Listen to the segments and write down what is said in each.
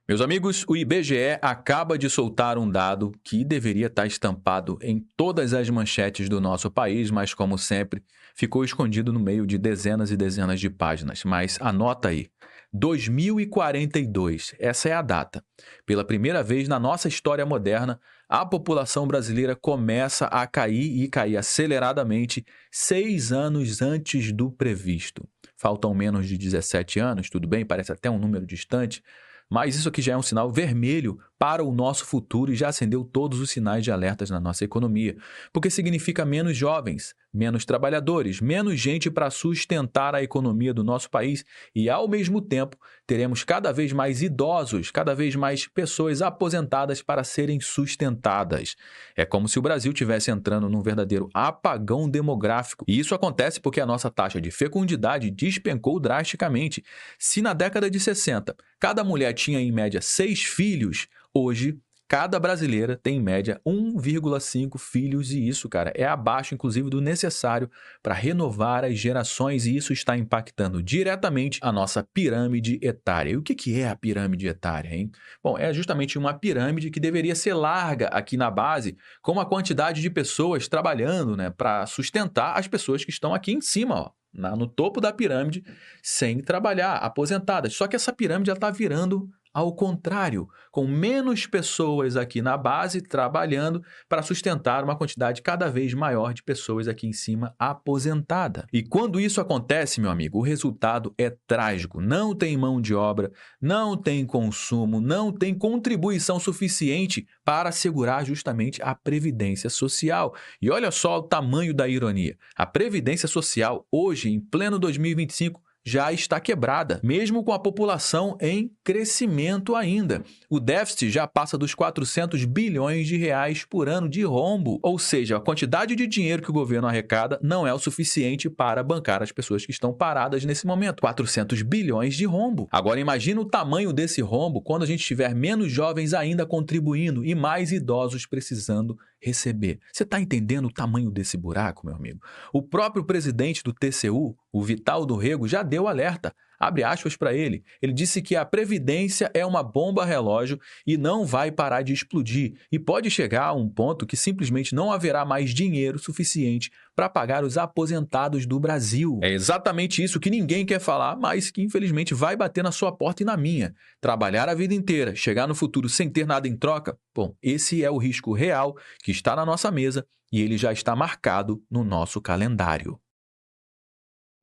Meus amigos, o IBGE acaba de soltar um dado que deveria estar estampado em todas as manchetes do nosso país, mas, como sempre, ficou escondido no meio de dezenas e dezenas de páginas. Mas anota aí: 2042, essa é a data. Pela primeira vez na nossa história moderna, a população brasileira começa a cair e cair aceleradamente 6 anos antes do previsto. Faltam menos de 17 anos, tudo bem, parece até um número distante, mas isso aqui já é um sinal vermelho para o nosso futuro e já acendeu todos os sinais de alertas na nossa economia, porque significa menos jovens, menos trabalhadores, menos gente para sustentar a economia do nosso país e, ao mesmo tempo, teremos cada vez mais idosos, cada vez mais pessoas aposentadas para serem sustentadas. É como se o Brasil estivesse entrando num verdadeiro apagão demográfico. E isso acontece porque a nossa taxa de fecundidade despencou drasticamente. Se na década de 60 cada mulher tinha em média 6 filhos, hoje cada brasileira tem em média 1,5 filhos e isso, cara, é abaixo inclusive do necessário para renovar as gerações e isso está impactando diretamente a nossa pirâmide etária. E o que é a pirâmide etária, hein? Bom, é justamente uma pirâmide que deveria ser larga aqui na base, com uma quantidade de pessoas trabalhando, né, para sustentar as pessoas que estão aqui em cima, ó, no topo da pirâmide, sem trabalhar, aposentadas. Só que essa pirâmide está virando ao contrário, com menos pessoas aqui na base trabalhando para sustentar uma quantidade cada vez maior de pessoas aqui em cima aposentada. E quando isso acontece, meu amigo, o resultado é trágico. Não tem mão de obra, não tem consumo, não tem contribuição suficiente para assegurar justamente a previdência social. E olha só o tamanho da ironia. A previdência social hoje, em pleno 2025, já está quebrada, mesmo com a população em crescimento ainda. O déficit já passa dos 400 bilhões de reais por ano de rombo, ou seja, a quantidade de dinheiro que o governo arrecada não é o suficiente para bancar as pessoas que estão paradas nesse momento. 400 bilhões de rombo. Agora imagina o tamanho desse rombo quando a gente tiver menos jovens ainda contribuindo e mais idosos precisando receber. Você está entendendo o tamanho desse buraco, meu amigo? O próprio presidente do TCU, o Vital do Rego, já deu alerta. Abre aspas para ele. Ele disse que a Previdência é uma bomba relógio e não vai parar de explodir. E pode chegar a um ponto que simplesmente não haverá mais dinheiro suficiente para pagar os aposentados do Brasil. É exatamente isso que ninguém quer falar, mas que infelizmente vai bater na sua porta e na minha. Trabalhar a vida inteira, chegar no futuro sem ter nada em troca? Bom, esse é o risco real que está na nossa mesa e ele já está marcado no nosso calendário.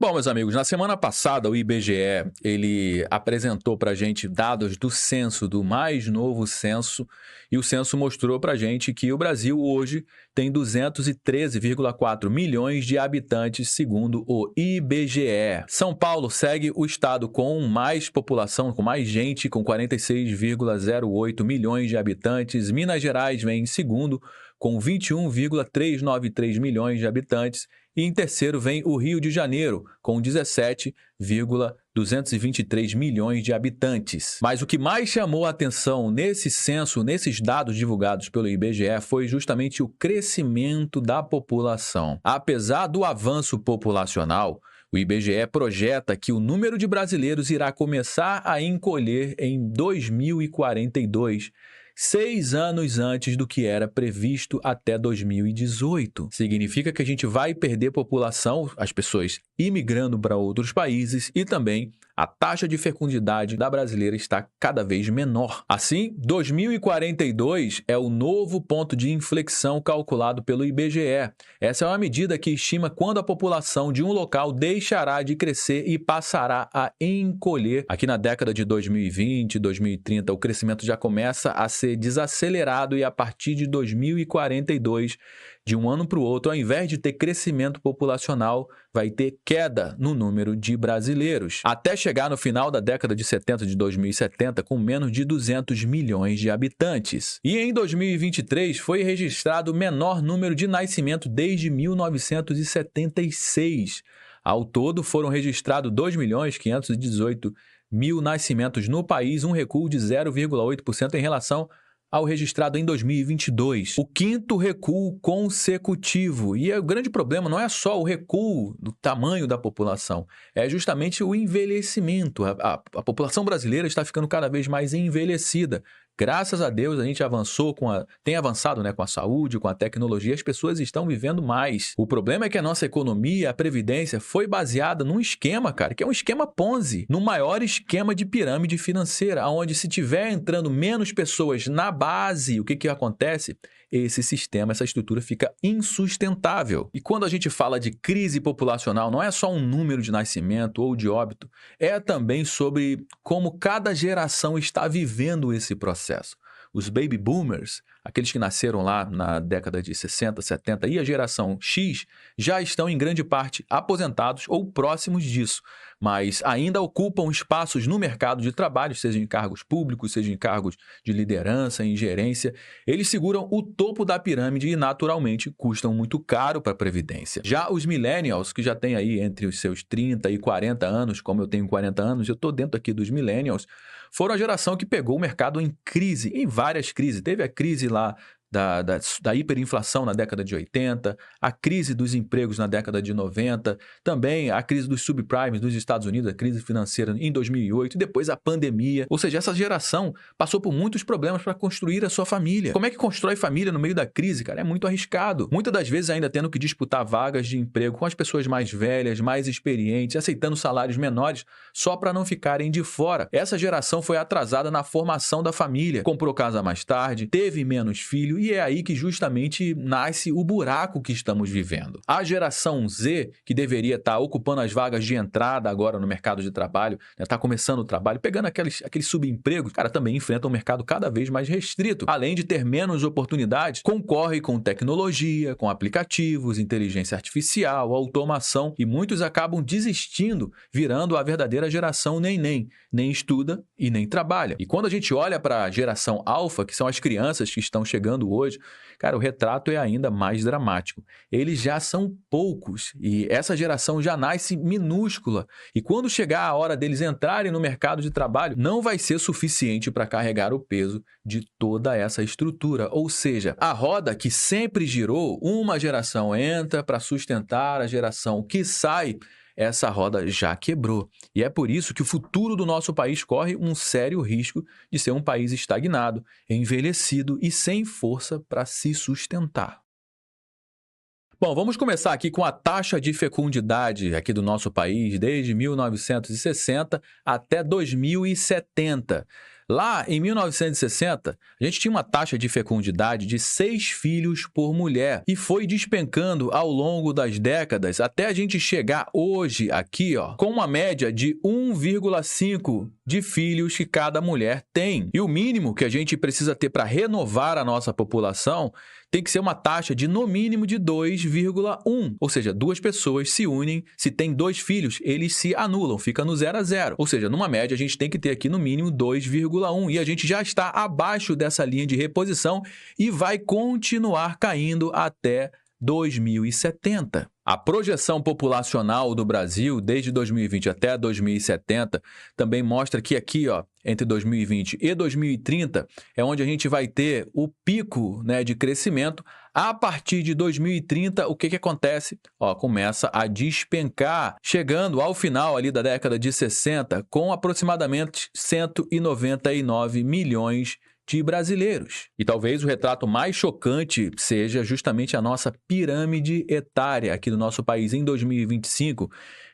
Bom, meus amigos, na semana passada o IBGE ele apresentou para a gente dados do censo, do mais novo censo, e o censo mostrou para a gente que o Brasil hoje tem 213,4 milhões de habitantes, segundo o IBGE. São Paulo segue o estado com mais população, com mais gente, com 46,08 milhões de habitantes. Minas Gerais vem em segundo, com 21,393 milhões de habitantes. E em terceiro vem o Rio de Janeiro, com 17,223 milhões de habitantes. Mas o que mais chamou a atenção nesse censo, nesses dados divulgados pelo IBGE, foi justamente o crescimento da população. Apesar do avanço populacional, o IBGE projeta que o número de brasileiros irá começar a encolher em 2042, 6 anos antes do que era previsto até 2018. Significa que a gente vai perder população, as pessoas imigrando para outros países e também a taxa de fecundidade da brasileira está cada vez menor. Assim, 2042 é o novo ponto de inflexão calculado pelo IBGE. Essa é uma medida que estima quando a população de um local deixará de crescer e passará a encolher. Aqui na década de 2020, 2030, o crescimento já começa a ser desacelerado e a partir de 2042, de um ano para o outro, ao invés de ter crescimento populacional, vai ter queda no número de brasileiros, até chegar no final da década de 70, de 2070, com menos de 200 milhões de habitantes. E em 2023 foi registrado o menor número de nascimento desde 1976. Ao todo, foram registrados 2.518.000 nascimentos no país, um recuo de 0,8% em relação ao registrado em 2022. O quinto recuo consecutivo. E o grande problema não é só o recuo do tamanho da população, é justamente o envelhecimento. A população brasileira está ficando cada vez mais envelhecida. Graças a Deus, a gente tem avançado, né, com a saúde, com a tecnologia, as pessoas estão vivendo mais. O problema é que a nossa economia, a previdência, foi baseada num esquema, cara, que é um esquema Ponzi, no maior esquema de pirâmide financeira, onde se tiver entrando menos pessoas na base, o que acontece? Esse sistema, essa estrutura fica insustentável. E quando a gente fala de crise populacional, não é só um número de nascimento ou de óbito, é também sobre como cada geração está vivendo esse processo. Os baby boomers, aqueles que nasceram lá na década de 60, 70 e a geração X, já estão em grande parte aposentados ou próximos disso, mas ainda ocupam espaços no mercado de trabalho, seja em cargos públicos, seja em cargos de liderança, em gerência. Eles seguram o topo da pirâmide e, naturalmente, custam muito caro para a Previdência. Já os millennials, que já têm aí entre os seus 30 e 40 anos, como eu tenho 40 anos, eu estou dentro aqui dos millennials, foram a geração que pegou o mercado em crise, em várias crises. Teve a crise lá da hiperinflação na década de 80, a crise dos empregos na década de 90, também a crise dos subprimes dos Estados Unidos, a crise financeira em 2008, e depois a pandemia. Ou seja, essa geração passou por muitos problemas para construir a sua família. Como é que constrói família no meio da crise, cara? É muito arriscado. Muitas das vezes ainda tendo que disputar vagas de emprego com as pessoas mais velhas, mais experientes, aceitando salários menores só para não ficarem de fora. Essa geração foi atrasada na formação da família, comprou casa mais tarde, teve menos filho, e é aí que justamente nasce o buraco que estamos vivendo. A geração Z, que deveria estar ocupando as vagas de entrada agora no mercado de trabalho, está começando o trabalho, pegando aqueles subempregos, cara, também enfrenta um mercado cada vez mais restrito. Além de ter menos oportunidades, concorre com tecnologia, com aplicativos, inteligência artificial, automação, e muitos acabam desistindo, virando a verdadeira geração nem estuda e nem trabalha. E quando a gente olha para a geração alfa, que são as crianças que estão chegando hoje, cara, o retrato é ainda mais dramático. Eles já são poucos e essa geração já nasce minúscula. E quando chegar a hora deles entrarem no mercado de trabalho, não vai ser suficiente para carregar o peso de toda essa estrutura. Ou seja, a roda que sempre girou, uma geração entra para sustentar a geração que sai, essa roda já quebrou. E é por isso que o futuro do nosso país corre um sério risco de ser um país estagnado, envelhecido e sem força para se sustentar. Bom, vamos começar aqui com a taxa de fecundidade aqui do nosso país desde 1960 até 2070. Lá, em 1960, a gente tinha uma taxa de fecundidade de 6 filhos por mulher e foi despencando ao longo das décadas até a gente chegar hoje aqui, ó, com uma média de 1,5 de filhos que cada mulher tem. E o mínimo que a gente precisa ter para renovar a nossa população tem que ser uma taxa de, no mínimo, de 2,1. Ou seja, duas pessoas se unem, se tem 2 filhos, eles se anulam, fica no 0 a 0. Ou seja, numa média, a gente tem que ter aqui, no mínimo, 2,1. E a gente já está abaixo dessa linha de reposição e vai continuar caindo até 2070. A projeção populacional do Brasil desde 2020 até 2070 também mostra que aqui, ó, entre 2020 e 2030, é onde a gente vai ter o pico, né, de crescimento. A partir de 2030, o que acontece? Ó, começa a despencar, chegando ao final ali da década de 60 com aproximadamente 199 milhões de brasileiros. E talvez o retrato mais chocante seja justamente a nossa pirâmide etária aqui do nosso país em 2025,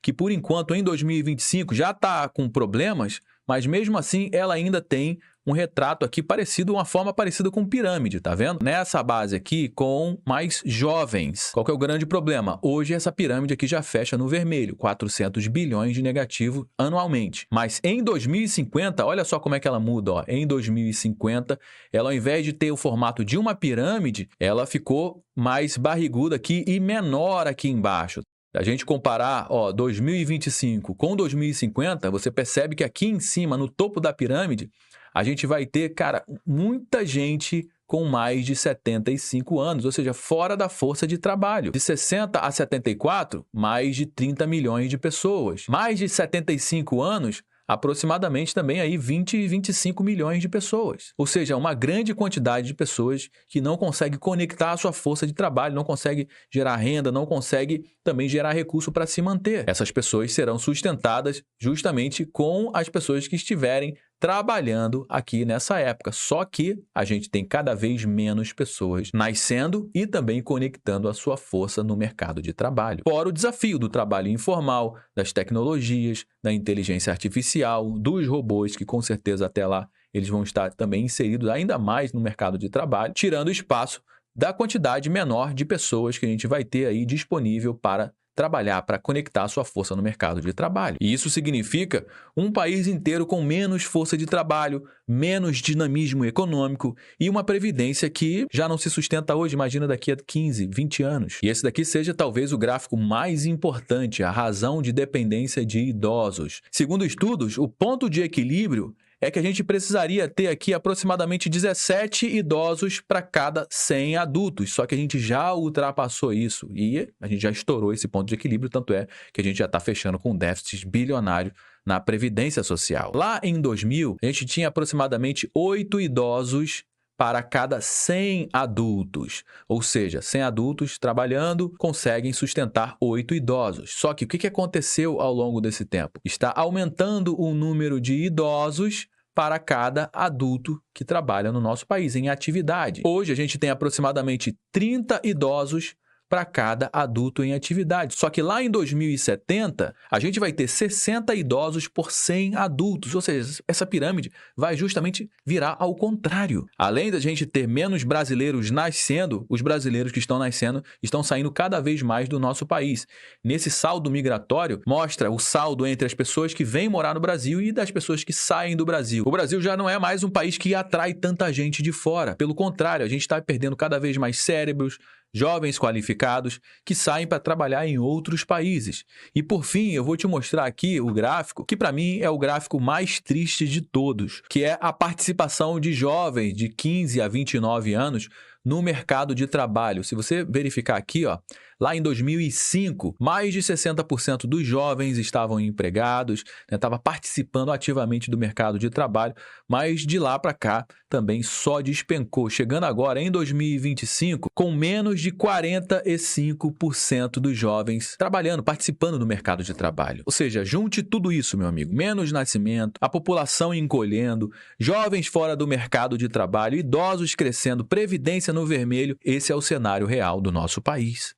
que por enquanto em 2025 já está com problemas, mas mesmo assim ela ainda tem um retrato aqui parecido, uma forma parecida com pirâmide, tá vendo? Nessa base aqui com mais jovens. Qual que é o grande problema? Hoje essa pirâmide aqui já fecha no vermelho, 400 bilhões de negativo anualmente. Mas em 2050, olha só como é que ela muda, ó. Em 2050, ela ao invés de ter o formato de uma pirâmide, ela ficou mais barriguda aqui e menor aqui embaixo. Se a gente comparar, ó, 2025 com 2050, você percebe que aqui em cima, no topo da pirâmide, a gente vai ter, cara, muita gente com mais de 75 anos, ou seja, fora da força de trabalho. De 60 a 74, mais de 30 milhões de pessoas. Mais de 75 anos, aproximadamente também aí 20, 25 milhões de pessoas. Ou seja, uma grande quantidade de pessoas que não consegue conectar a sua força de trabalho, não consegue gerar renda, não consegue também gerar recurso para se manter. Essas pessoas serão sustentadas justamente com as pessoas que estiverem trabalhando aqui nessa época. Só que a gente tem cada vez menos pessoas nascendo e também conectando a sua força no mercado de trabalho. Fora o desafio do trabalho informal, das tecnologias, da inteligência artificial, dos robôs, que com certeza até lá eles vão estar também inseridos ainda mais no mercado de trabalho, tirando espaço da quantidade menor de pessoas que a gente vai ter aí disponível para trabalhar, para conectar a sua força no mercado de trabalho. E isso significa um país inteiro com menos força de trabalho, menos dinamismo econômico e uma previdência que já não se sustenta hoje, imagina daqui a 15, 20 anos. E esse daqui seja talvez o gráfico mais importante, a razão de dependência de idosos. Segundo estudos, o ponto de equilíbrio é que a gente precisaria ter aqui aproximadamente 17 idosos para cada 100 adultos, só que a gente já ultrapassou isso e a gente já estourou esse ponto de equilíbrio, tanto é que a gente já está fechando com um déficit bilionário na Previdência Social. Lá em 2000, a gente tinha aproximadamente 8 idosos para cada 100 adultos, ou seja, 100 adultos trabalhando conseguem sustentar 8 idosos. Só que o que aconteceu ao longo desse tempo? Está aumentando o número de idosos para cada adulto que trabalha no nosso país, em atividade. Hoje a gente tem aproximadamente 30 idosos para cada adulto em atividade. Só que lá em 2070, a gente vai ter 60 idosos por 100 adultos, ou seja, essa pirâmide vai justamente virar ao contrário. Além da gente ter menos brasileiros nascendo, os brasileiros que estão nascendo estão saindo cada vez mais do nosso país. Nesse saldo migratório, mostra o saldo entre as pessoas que vêm morar no Brasil e das pessoas que saem do Brasil. O Brasil já não é mais um país que atrai tanta gente de fora. Pelo contrário, a gente está perdendo cada vez mais cérebros, jovens qualificados que saem para trabalhar em outros países. E por fim, eu vou te mostrar aqui o gráfico, que para mim é o gráfico mais triste de todos, que é a participação de jovens de 15 a 29 anos no mercado de trabalho. Se você verificar aqui, ó, lá em 2005, mais de 60% dos jovens estavam empregados, estavam participando ativamente do mercado de trabalho, mas de lá para cá também só despencou, chegando agora em 2025 com menos de 45% dos jovens trabalhando, participando do mercado de trabalho. Ou seja, junte tudo isso, meu amigo, menos nascimento, a população encolhendo, jovens fora do mercado de trabalho, idosos crescendo, previdência no vermelho, esse é o cenário real do nosso país.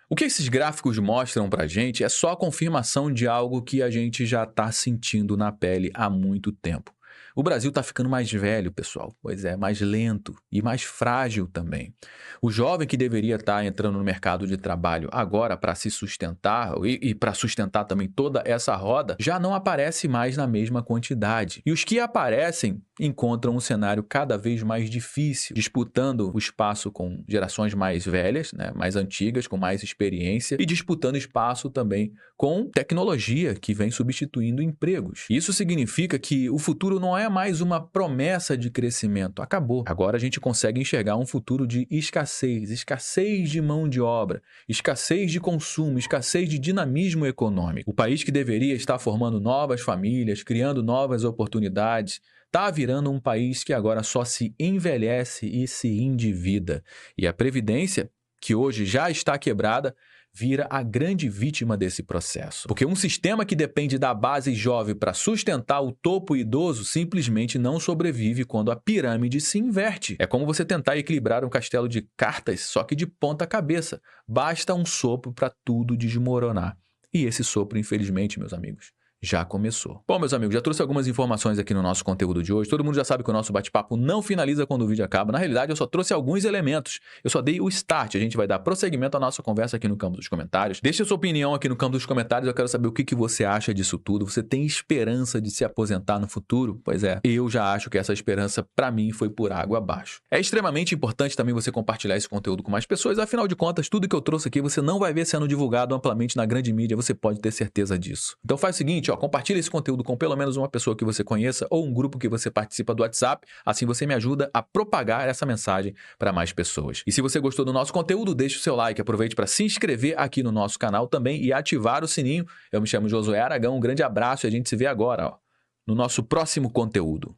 O que esses gráficos mostram para a gente é só a confirmação de algo que a gente já está sentindo na pele há muito tempo. O Brasil está ficando mais velho, pessoal. Pois é, mais lento e mais frágil também. O jovem que deveria estar entrando no mercado de trabalho agora para se sustentar e para sustentar também toda essa roda, já não aparece mais na mesma quantidade. E os que aparecem encontram um cenário cada vez mais difícil, disputando o espaço com gerações mais velhas, né, mais antigas, com mais experiência, e disputando espaço também com tecnologia que vem substituindo empregos. Isso significa que o futuro não é mais uma promessa de crescimento, acabou. Agora a gente consegue enxergar um futuro de escassez, escassez de mão de obra, escassez de consumo, escassez de dinamismo econômico. O país que deveria estar formando novas famílias, criando novas oportunidades, está virando um país que agora só se envelhece e se endivida. E a Previdência, que hoje já está quebrada, vira a grande vítima desse processo. Porque um sistema que depende da base jovem para sustentar o topo idoso simplesmente não sobrevive quando a pirâmide se inverte. É como você tentar equilibrar um castelo de cartas, só que de ponta cabeça. Basta um sopro para tudo desmoronar. E esse sopro, infelizmente, meus amigos, já começou. Bom, meus amigos, já trouxe algumas informações aqui no nosso conteúdo de hoje. Todo mundo já sabe que o nosso bate-papo não finaliza quando o vídeo acaba. Na realidade, eu só trouxe alguns elementos. Eu só dei o start. A gente vai dar prosseguimento à nossa conversa aqui no campo dos comentários. Deixe a sua opinião aqui no campo dos comentários. Eu quero saber o que você acha disso tudo. Você tem esperança de se aposentar no futuro? Pois é, eu já acho que essa esperança, para mim, foi por água abaixo. É extremamente importante também você compartilhar esse conteúdo com mais pessoas. Afinal de contas, tudo que eu trouxe aqui você não vai ver sendo divulgado amplamente na grande mídia. Você pode ter certeza disso. Então faz o seguinte, ó, compartilha esse conteúdo com pelo menos uma pessoa que você conheça ou um grupo que você participa do WhatsApp. Assim você me ajuda a propagar essa mensagem para mais pessoas. E se você gostou do nosso conteúdo, deixa o seu like, aproveite para se inscrever aqui no nosso canal também e ativar o sininho. Eu me chamo Josué Aragão, um grande abraço e a gente se vê agora, ó, no nosso próximo conteúdo.